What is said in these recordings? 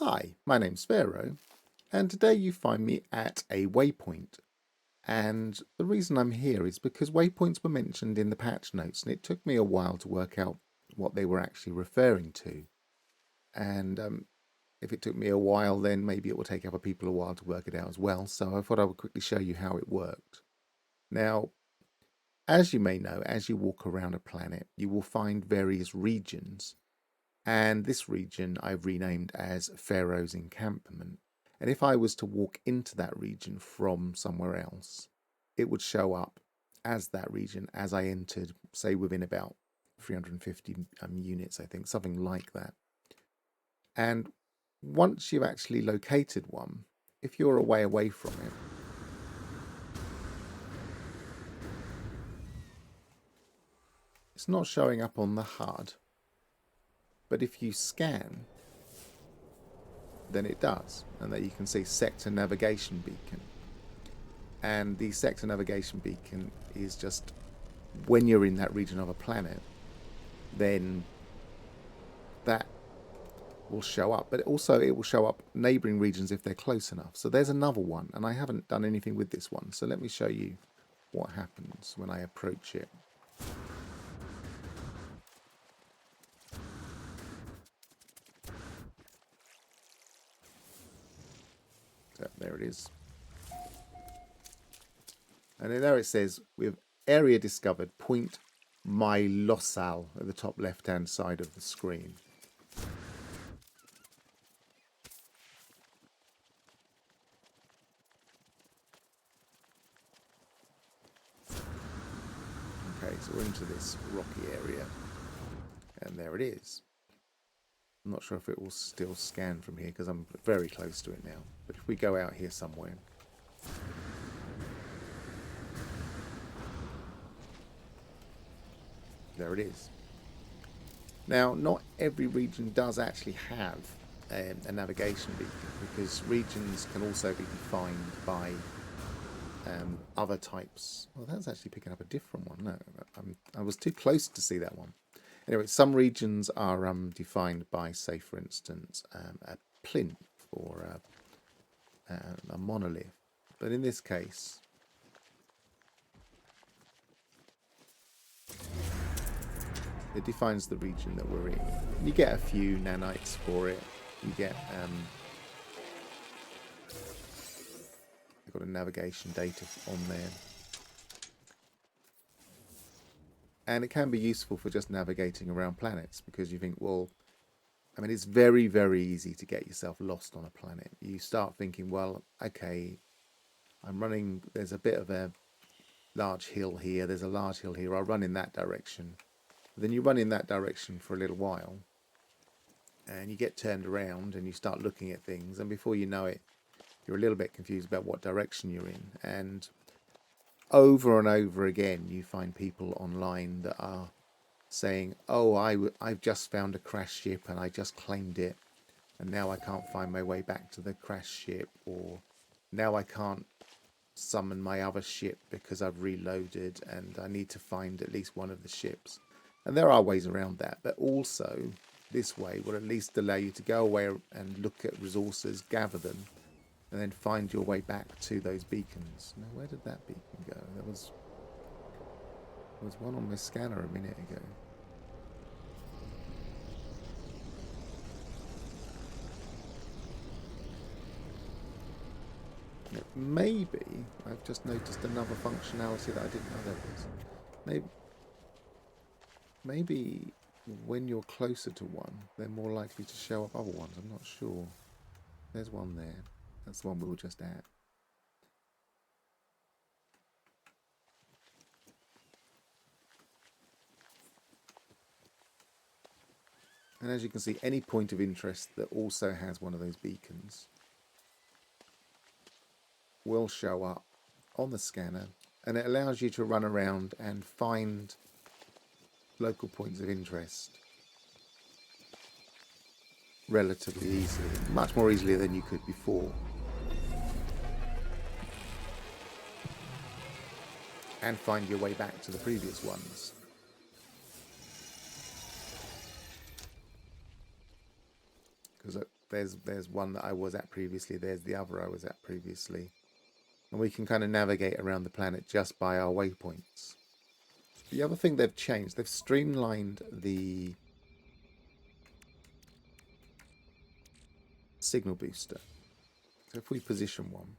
Hi, my name's Pharaoh, and today you find me at a waypoint. And the reason I'm here is because waypoints were mentioned in the patch notes, and it took me a while to work out what they were actually referring to. And if it took me a while, then maybe it will take other people a while to work it out as well. So I thought I would quickly show you how it worked. Now, as you may know, as you walk around a planet, you will find various regions. And this region I've renamed as Pharaoh's Encampment. And if I was to walk into that region from somewhere else, it would show up as that region as I entered, say within about 350 units, I think, something like that. And once you've actually located one, if you're away from it, it's not showing up on the HUD. But if you scan, then it does. And there you can see sector navigation beacon. And the sector navigation beacon is just when you're in that region of a planet, then that will show up. But also it will show up neighboring regions if they're close enough. So there's another one, and I haven't done anything with this one. So let me show you what happens when I approach it. So there it is. And then there it says, with area discovered, point Mylosal at the top left-hand side of the screen. Okay, so we're into this rocky area. And there it is. I'm not sure if it will still scan from here because I'm very close to it now. But if we go out here somewhere. There it is. Now, not every region does actually have a navigation beacon because regions can also be defined by other types. Well, that's actually picking up a different one. No, I was too close to see that one. Anyway, some regions are defined by, say, for instance, a plinth or a monolith. But in this case, it defines the region that we're in. You get a few nanites for it. You get you've got a navigation data on there. And it can be useful for just navigating around planets because you think, well, I mean, it's very, very easy to get yourself lost on a planet. You start thinking, well, okay, I'm running, there's a bit of a large hill here, there's a large hill here, I'll run in that direction. Then you run in that direction for a little while and you get turned around and you start looking at things, and before you know it, you're a little bit confused about what direction you're in. And over and over again, you find people online that are saying, oh, I've just found a crashed ship and I just claimed it, and now I can't find my way back to the crashed ship, or now I can't summon my other ship because I've reloaded and I need to find at least one of the ships. And there are ways around that, but also this way will at least allow you to go away and look at resources, gather them, and then find your way back to those beacons. Now, where did that beacon go? There was one on my scanner a minute ago. Maybe I've just noticed another functionality that I didn't know there was. Maybe when you're closer to one, they're more likely to show up other ones. I'm not sure. There's one there. That's the one we were just at. And as you can see, any point of interest that also has one of those beacons will show up on the scanner, and it allows you to run around and find local points of interest relatively easily, much more easily than you could before. And find your way back to the previous ones. Because there's one that I was at previously, there's the other I was at previously. And we can kind of navigate around the planet just by our waypoints. The other thing they've changed, they've streamlined the signal booster. So if we position one,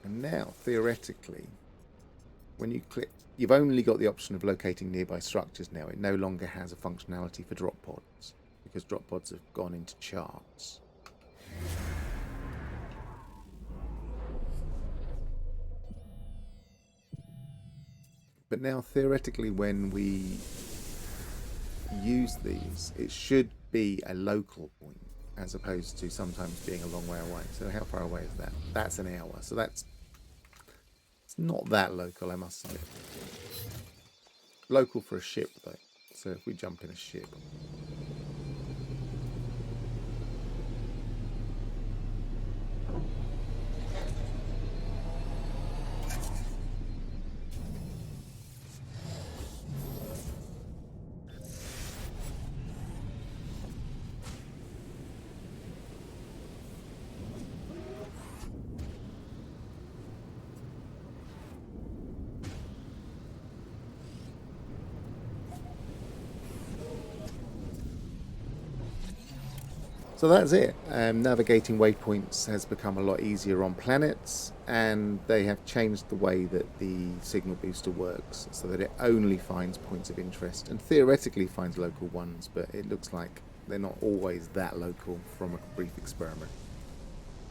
and now theoretically, when you click, you've only got the option of locating nearby structures now. It no longer has a functionality for drop pods because drop pods have gone into charts. But now theoretically, when we use these, it should be a local point as opposed to sometimes being a long way away. So how far away is that? That's an hour. So it's not that local, I must say. Local for a ship though. So if we jump in a ship, so that's it. Navigating waypoints has become a lot easier on planets, and they have changed the way that the signal booster works so that it only finds points of interest and theoretically finds local ones, but it looks like they're not always that local from a brief experiment.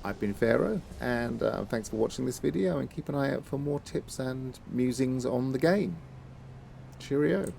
I've been Pharaoh, and thanks for watching this video, and keep an eye out for more tips and musings on the game. Cheerio.